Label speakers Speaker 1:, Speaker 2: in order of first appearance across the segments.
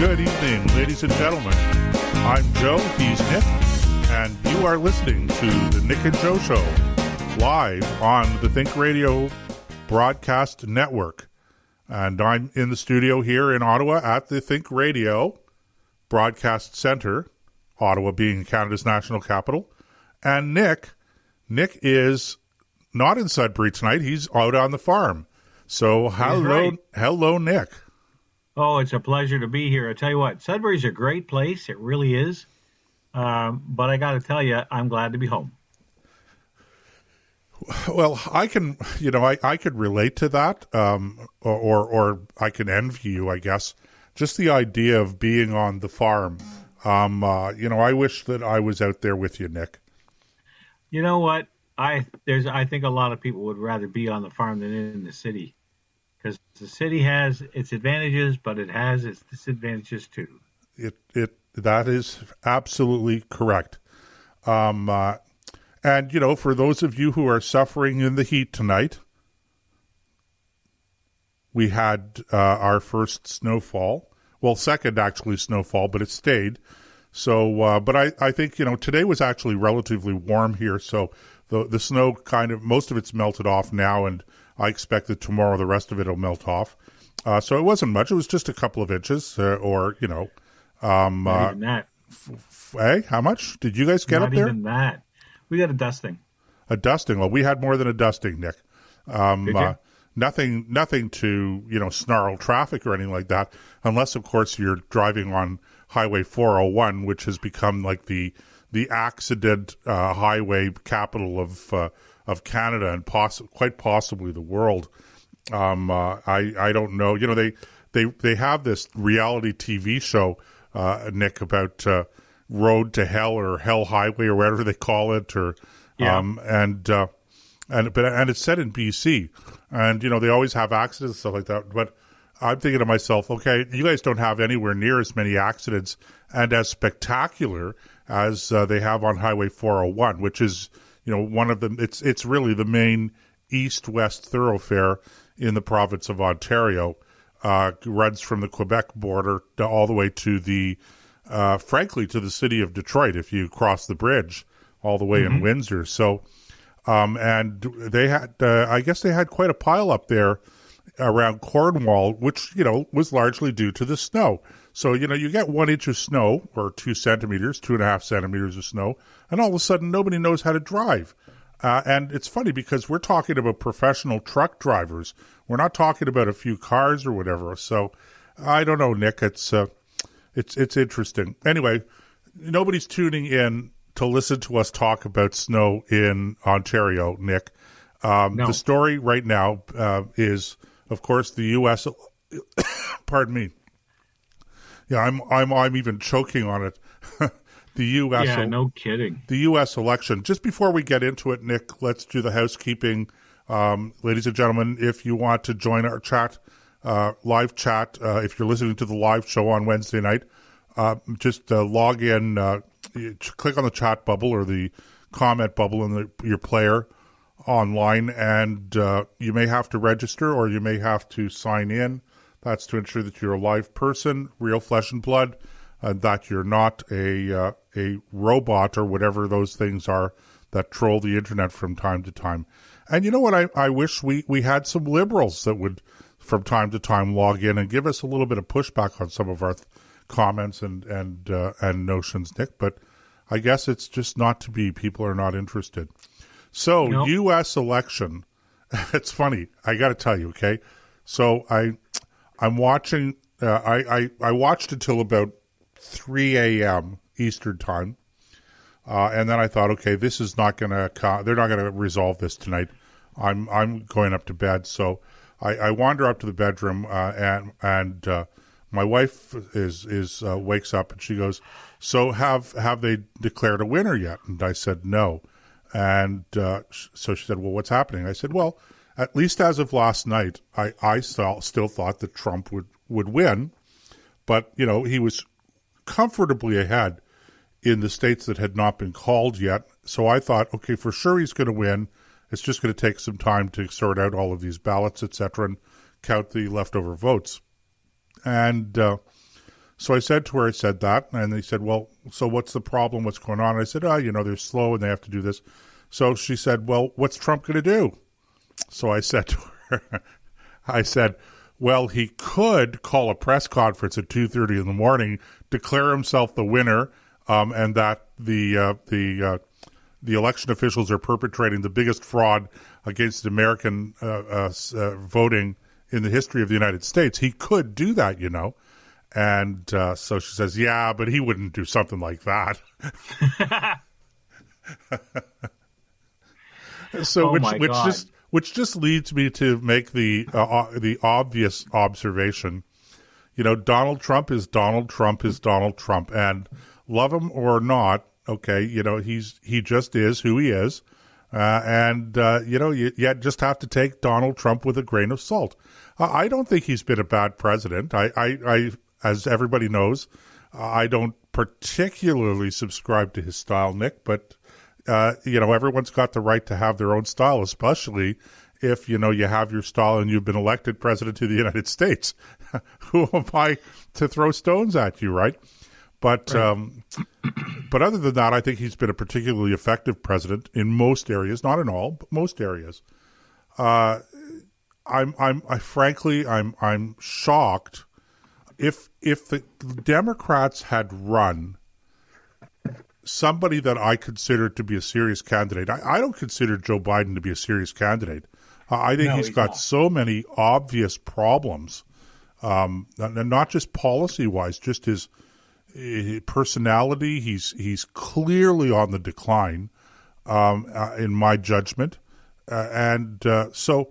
Speaker 1: Good evening, ladies and gentlemen. I'm Joe, he's Nick, and you are listening to the Nick and Joe Show, live on the Think Radio Broadcast Network. And I'm in the studio here in Ottawa at the Think Radio Broadcast Centre, Ottawa being Canada's national capital. And Nick is not in Sudbury tonight, he's out on the farm. So hello, Nick.
Speaker 2: Oh, it's a pleasure to be here. I tell you what, Sudbury's a great place. It really is. But I got to tell you, I'm glad to be home.
Speaker 1: Well, I can, I could relate to that, or I can envy you, I guess. Just the idea of being on the farm. I wish that I was out there with you, Nick.
Speaker 2: You know what? I think a lot of people would rather be on the farm than in the city. Because the city has its advantages, but it has its disadvantages too.
Speaker 1: That is absolutely correct. And for those of you who are suffering in the heat tonight, we had our first snowfall. Well, second actually snowfall, but it stayed. So, but I think today was actually relatively warm here. So the snow most of it's melted off now, and I expect that tomorrow the rest of it will melt off. So it wasn't much. It was just a couple of inches
Speaker 2: Not even that.
Speaker 1: Hey, how much did you guys get up there?
Speaker 2: Not even that. We got a dusting.
Speaker 1: A dusting. Well, we had more than a dusting, Nick. Nothing to, snarl traffic or anything like that, unless, of course, you're driving on Highway 401, which has become like the accident highway capital of Canada and quite possibly the world. I don't know. They have this reality TV show, Nick, about Road to Hell or Hell Highway or whatever they call it, or and it's set in BC, and they always have accidents and stuff like that. But I'm thinking to myself, okay, you guys don't have anywhere near as many accidents and as spectacular as they have on Highway 401, which is one of them. It's really the main east-west thoroughfare in the province of Ontario. Runs from the Quebec border all the way to frankly, to the city of Detroit, if you cross the bridge all the way in Windsor. So, and they had, I guess they had quite a pile up there around Cornwall, which, was largely due to the snow. So, you get 1 inch of snow, or 2 centimeters, 2.5 centimeters of snow, and all of a sudden nobody knows how to drive. And it's funny because we're talking about professional truck drivers. We're not talking about a few cars or whatever. So I don't know, Nick. It's interesting. Anyway, nobody's tuning in to listen to us talk about snow in Ontario, Nick. No. The story right now is, of course, the U.S. Pardon me. Yeah, I'm even choking on it. The U.S.
Speaker 2: Yeah, no kidding.
Speaker 1: The U.S. election. Just before we get into it, Nick, let's do the housekeeping. Ladies and gentlemen, if you want to join our chat, live chat, if you're listening to the live show on Wednesday night, just log in, click on the chat bubble or the comment bubble in your player online, and you may have to register or you may have to sign in. That's to ensure that you're a live person, real flesh and blood, that you're not a robot or whatever those things are that troll the internet from time to time. And you know what? I wish we had some liberals that would, from time to time, log in and give us a little bit of pushback on some of our comments and notions, Nick. But I guess it's just not to be. People are not interested. So, nope. U.S. election. It's funny. I got to tell you, okay? So I'm watching. I watched until about 3 a.m. Eastern time, and then I thought, okay, this is not going to. They're not going to resolve this tonight. I'm going up to bed, so I wander up to the bedroom, and my wife is wakes up and she goes, "So have they declared a winner yet?" And I said, "No," and so she said, "Well, what's happening?" I said, "Well, at least as of last night, I still thought that Trump would win, but he was comfortably ahead in the states that had not been called yet. So I thought, okay, for sure he's going to win. It's just going to take some time to sort out all of these ballots, etc., and count the leftover votes." And So I said to her, I said that, and they said, well, so what's the problem? What's going on? And I said, they're slow and they have to do this. So she said, well, what's Trump going to do? So I said to her, I said, well, he could call a press conference at 2:30 in the morning, declare himself the winner, and that the election officials are perpetrating the biggest fraud against American voting in the history of the United States. He could do that, And so she says, yeah, but he wouldn't do something like that. So which just leads me to make the obvious observation. Donald Trump is Donald Trump is Donald Trump, and love him or not, okay, he just is who he is, and you just have to take Donald Trump with a grain of salt. I don't think he's been a bad president. I as everybody knows, I don't particularly subscribe to his style, Nick, but everyone's got the right to have their own style, especially if, you have your style and you've been elected president of the United States. Who am I to throw stones at you, right? But but other than that, I think he's been a particularly effective president in most areas, not in all, but most areas. I'm shocked. If the Democrats had run somebody that I consider to be a serious candidate, I don't consider Joe Biden to be a serious candidate. I think he's got so many obvious problems, and not just policy-wise, just his personality. He's clearly on the decline, in my judgment, and so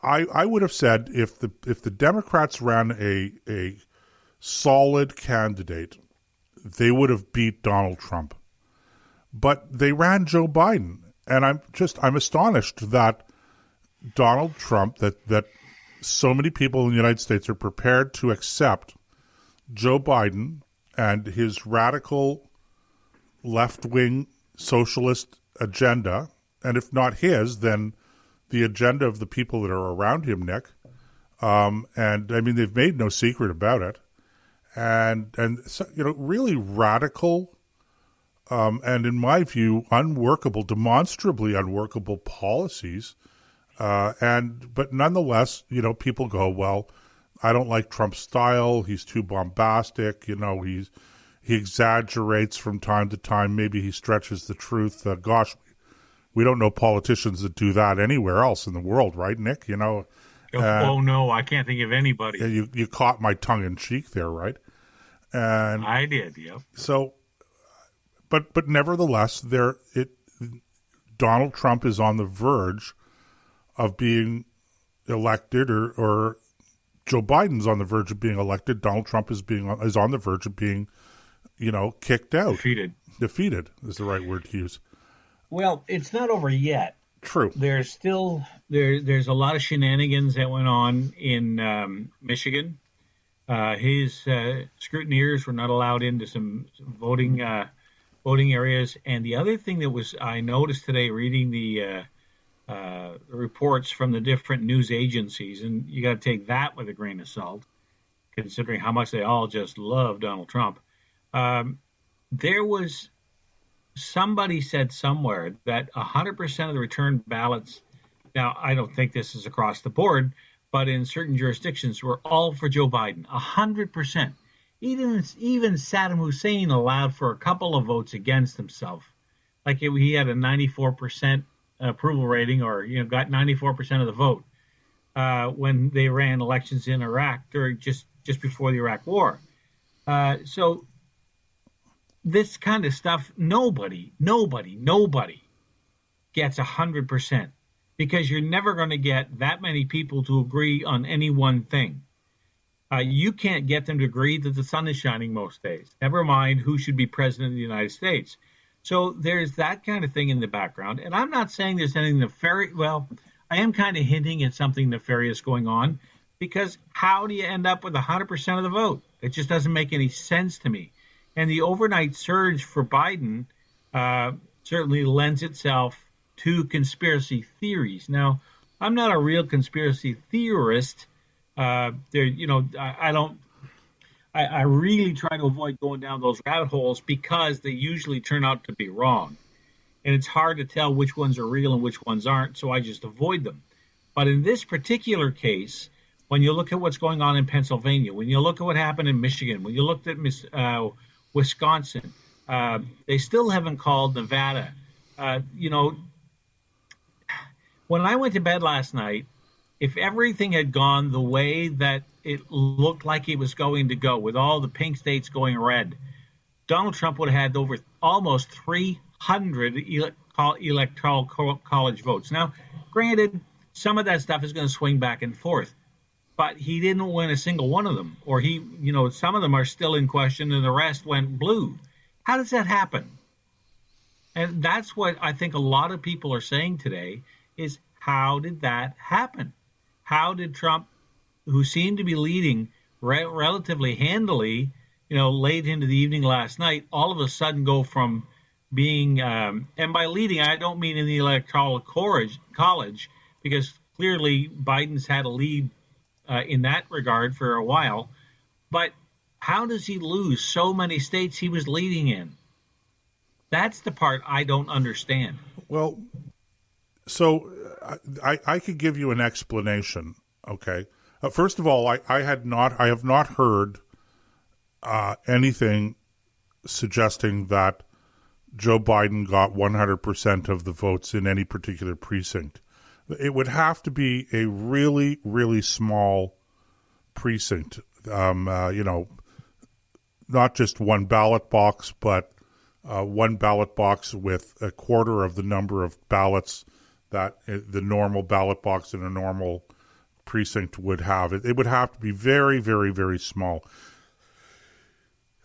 Speaker 1: I would have said if the Democrats ran a solid candidate, they would have beat Donald Trump. But they ran Joe Biden, and I'm astonished that Donald Trump, that so many people in the United States are prepared to accept Joe Biden and his radical left-wing socialist agenda, and if not his, then the agenda of the people that are around him, Nick. And I mean, they've made no secret about it. And so, really radical, and in my view, demonstrably unworkable policies. But nonetheless, people go, well, I don't like Trump's style. He's too bombastic. He exaggerates from time to time. Maybe he stretches the truth. Gosh, we don't know politicians that do that anywhere else in the world, right, Nick?
Speaker 2: Oh, no, I can't think of anybody.
Speaker 1: You caught my tongue in cheek there, right? And
Speaker 2: I did, yep.
Speaker 1: So, but nevertheless, Donald Trump is on the verge of being elected, or Joe Biden's on the verge of being elected. Donald Trump is on the verge of being, kicked out. Defeated is the right word to use.
Speaker 2: Well, it's not over yet.
Speaker 1: True.
Speaker 2: There's still there's a lot of shenanigans that went on in Michigan. His scrutineers were not allowed into some voting areas, and the other thing that I noticed today reading the reports from the different news agencies, and you got to take that with a grain of salt, considering how much they all just love Donald Trump. There was somebody said somewhere that 100% of the returned ballots, now I don't think this is across the board, but in certain jurisdictions were all for Joe Biden, 100%. Even Saddam Hussein allowed for a couple of votes against himself. Like he had a 94% approval rating, or got 94% of the vote when they ran elections in Iraq during just before the Iraq War. So this kind of stuff, nobody gets 100%, because you're never going to get that many people to agree on any one thing. You can't get them to agree that the sun is shining most days. Never mind who should be president of the United States. So there's that kind of thing in the background. And I'm not saying there's anything nefarious. Well, I am kind of hinting at something nefarious going on, because how do you end up with 100% of the vote? It just doesn't make any sense to me. And the overnight surge for Biden certainly lends itself to conspiracy theories. Now, I'm not a real conspiracy theorist. I I really try to avoid going down those rabbit holes because they usually turn out to be wrong. And it's hard to tell which ones are real and which ones aren't, so I just avoid them. But in this particular case, when you look at what's going on in Pennsylvania, when you look at what happened in Michigan, when you looked at Wisconsin, they still haven't called Nevada. You know, when I went to bed last night, if everything had gone the way that it looked like it was going to go, with all the pink states going red, Donald Trump would have had over almost 300 electoral college votes. Now, granted, some of that stuff is going to swing back and forth, but he didn't win a single one of them, or some of them are still in question and the rest went blue. How does that happen? And that's what I think a lot of people are saying today is, how did that happen? How did Trump, who seemed to be leading relatively handily, late into the evening last night, all of a sudden go from being, and by leading, I don't mean in the electoral college, because clearly Biden's had a lead in that regard for a while. But how does he lose so many states he was leading in? That's the part I don't understand.
Speaker 1: Well, so I could give you an explanation. Okay, first of all, I have not heard anything suggesting that Joe Biden got 100% of the votes in any particular precinct. It would have to be a really, really small precinct. Not just one ballot box, but one ballot box with a quarter of the number of ballots that the normal ballot box in a normal precinct would have. It would have to be very, very, very small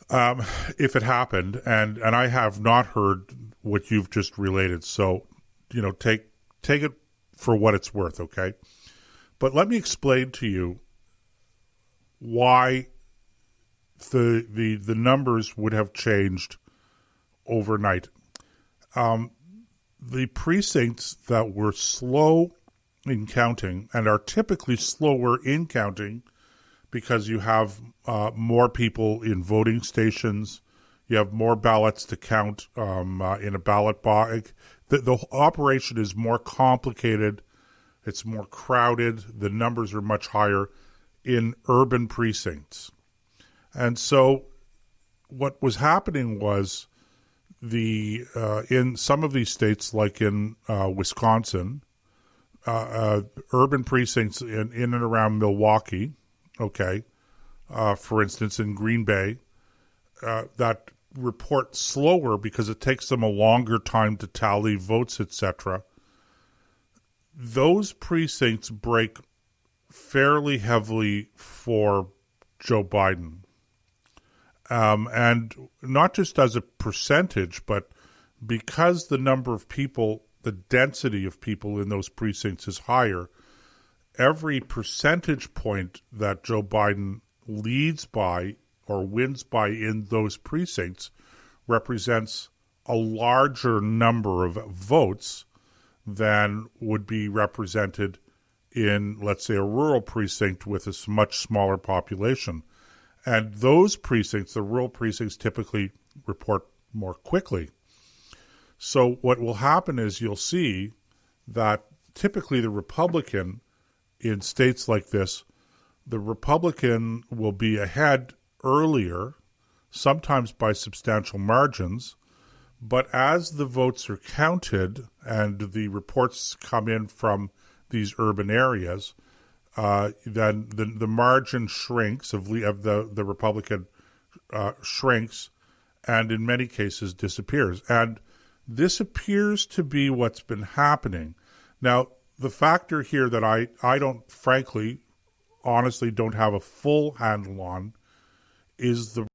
Speaker 1: if it happened. And I have not heard what you've just related. So, take it for what it's worth, okay? But let me explain to you why the numbers would have changed overnight. The precincts that were slow in counting and are typically slower in counting because you have more people in voting stations, you have more ballots to count in a ballot box. The operation is more complicated. It's more crowded. The numbers are much higher in urban precincts. And so what was happening was in some of these states, like in Wisconsin, urban precincts in and around Milwaukee, okay, for instance, in Green Bay, that report slower because it takes them a longer time to tally votes, etc. Those precincts break fairly heavily for Joe Biden. And not just as a percentage, but because the number of people, the density of people in those precincts is higher, every percentage point that Joe Biden leads by or wins by in those precincts represents a larger number of votes than would be represented in, let's say, a rural precinct with a much smaller population. And those precincts, the rural precincts, typically report more quickly. So what will happen is you'll see that typically the Republican in states like this, the Republican will be ahead earlier, sometimes by substantial margins, but as the votes are counted and the reports come in from these urban areas, then the margin shrinks of the Republican shrinks, and in many cases disappears. And this appears to be what's been happening. Now, the factor here that I don't, frankly, honestly don't have a full handle on is the